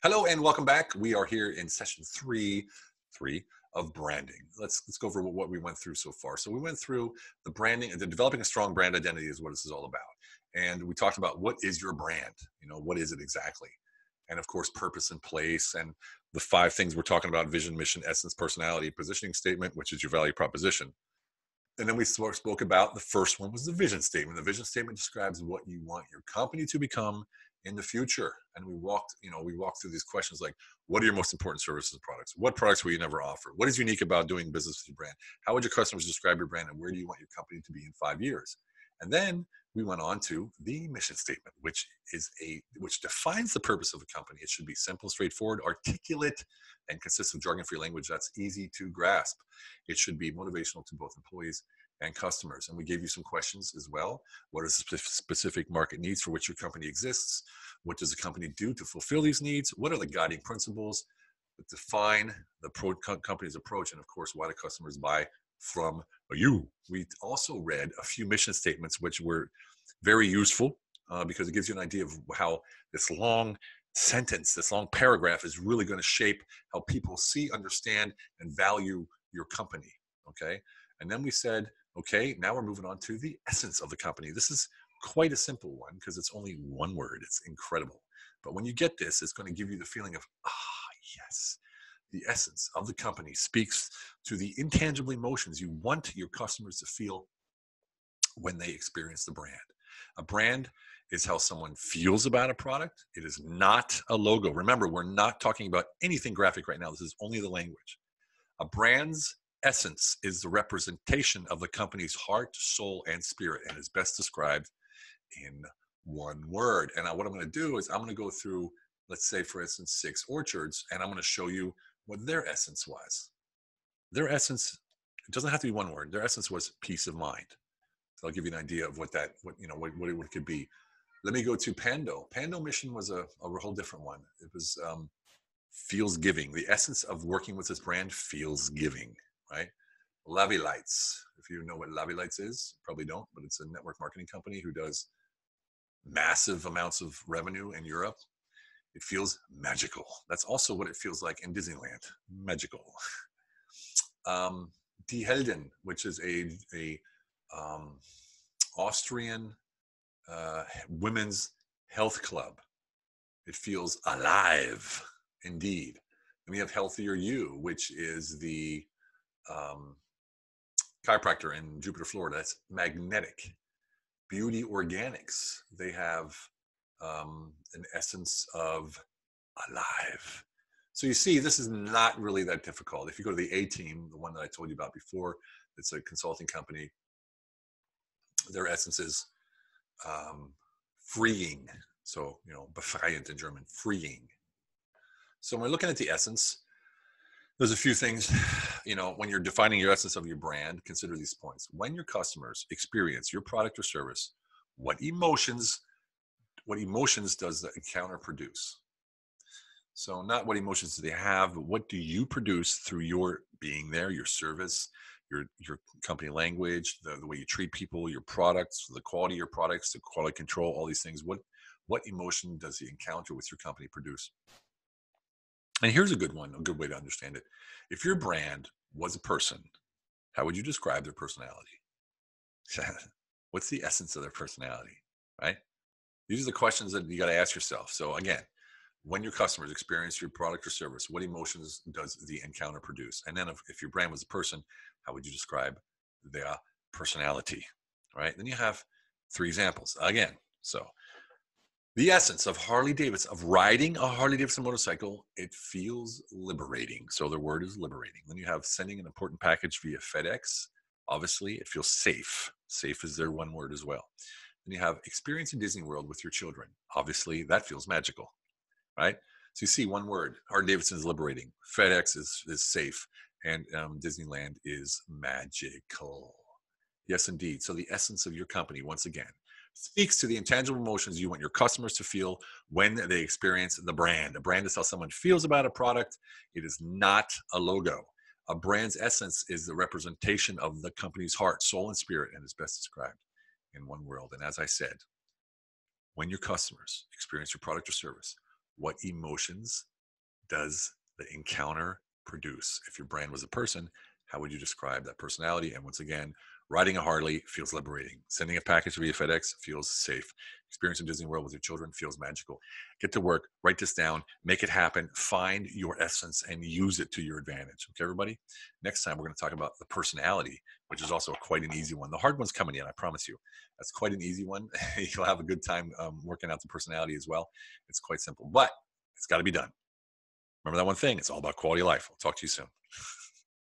Hello and welcome back. We are here in session three of branding. Let's go over what we went through so far. So we went through the branding and the developing a strong brand identity is what this is all about. And we talked about what is your brand? What is it exactly? And of course, purpose and place and the five things we're talking about: vision, mission, essence, personality, positioning statement, which is your value proposition. And then we spoke about the first one was the vision statement. The vision statement describes what you want your company to become in the future. And we walked through these questions like, what are your most important services and products? What products will you never offer? What is unique about doing business with your brand? How would your customers describe your brand? And where do you want your company to be in 5 years? And then we went on to the mission statement, which defines the purpose of the company. It should be simple, straightforward, articulate, and consists of jargon-free language that's easy to grasp. It should be motivational to both employees and customers. And we gave you some questions as well. What are the specific market needs for which your company exists? What does the company do to fulfill these needs? What are the guiding principles that define the company's approach? And of course, why do customers buy from you? We also read a few mission statements, which were very useful because it gives you an idea of how this long sentence, this long paragraph is really going to shape how people see, understand, and value your company. Okay. And then we said, okay, now we're moving on to the essence of the company. This is quite a simple one because it's only one word. It's incredible. But when you get this, it's going to give you the feeling of, yes, the essence of the company speaks to the intangible emotions you want your customers to feel when they experience the brand. A brand is how someone feels about a product. It is not a logo. Remember, we're not talking about anything graphic right now. This is only the language. A brand's essence is the representation of the company's heart, soul, and spirit, and is best described in one word. And what I'm going to do is I'm going to go through, let's say, for instance, 6 orchards, and I'm going to show you what their essence was. Their essence, it doesn't have to be one word. Their essence was peace of mind. So I'll give you an idea of what it could be. Let me go to Pando. Pando mission was a whole different one. It was feels giving. The essence of working with this brand feels giving, right? Lavi Lights. If you know what Lavi Lights is, probably don't, but it's a network marketing company who does massive amounts of revenue in Europe. It feels magical. That's also what it feels like in Disneyland. Magical. Die Helden, which is a Austrian women's health club. It feels alive, indeed. And we have Healthier You, which is the chiropractor in Jupiter, Florida. That's magnetic. Beauty Organics. They have an essence of alive. So you see, this is not really that difficult. If you go to the A Team, the one that I told you about before, it's a consulting company. Their essence is freeing. So, befreiend in German, freeing. So when we're looking at the essence, there's a few things, when you're defining your essence of your brand, consider these points. When your customers experience your product or service, what emotions does the encounter produce? So not what emotions do they have, but what do you produce through your being there, your service, your company language, the way you treat people, your products, the quality of your products, the quality control, all these things. What emotion does the encounter with your company produce? And here's a good one, a good way to understand it. If your brand was a person, how would you describe their personality? What's the essence of their personality, right? These are the questions that you got to ask yourself. So again, when your customers experience your product or service, what emotions does the encounter produce? And then if your brand was a person, how would you describe their personality, right? Then you have 3 examples. Again, so the essence of of riding a Harley Davidson motorcycle, it feels liberating. So the word is liberating. Then you have sending an important package via FedEx. Obviously, it feels safe. Safe is their one word as well. Then you have experiencing Disney World with your children. Obviously, that feels magical, right? So you see one word, Harley Davidson is liberating. FedEx is safe. And Disneyland is magical. Yes, indeed. So the essence of your company, once again, speaks to the intangible emotions you want your customers to feel when they experience the brand. A brand is how someone feels about a product. It is not a logo. A brand's essence is the representation of the company's heart, soul, and spirit, and is best described in one word. And as I said, when your customers experience your product or service, what emotions does the encounter produce? If your brand was a person, how would you describe that personality? And once again, riding a Harley feels liberating. Sending a package via FedEx feels safe. Experiencing Disney World with your children feels magical. Get to work, write this down, make it happen, find your essence and use it to your advantage. Okay, everybody? Next time, we're going to talk about the personality, which is also quite an easy one. The hard one's coming in, I promise you. That's quite an easy one. You'll have a good time working out the personality as well. It's quite simple, but it's got to be done. Remember that one thing. It's all about quality of life. I'll talk to you soon.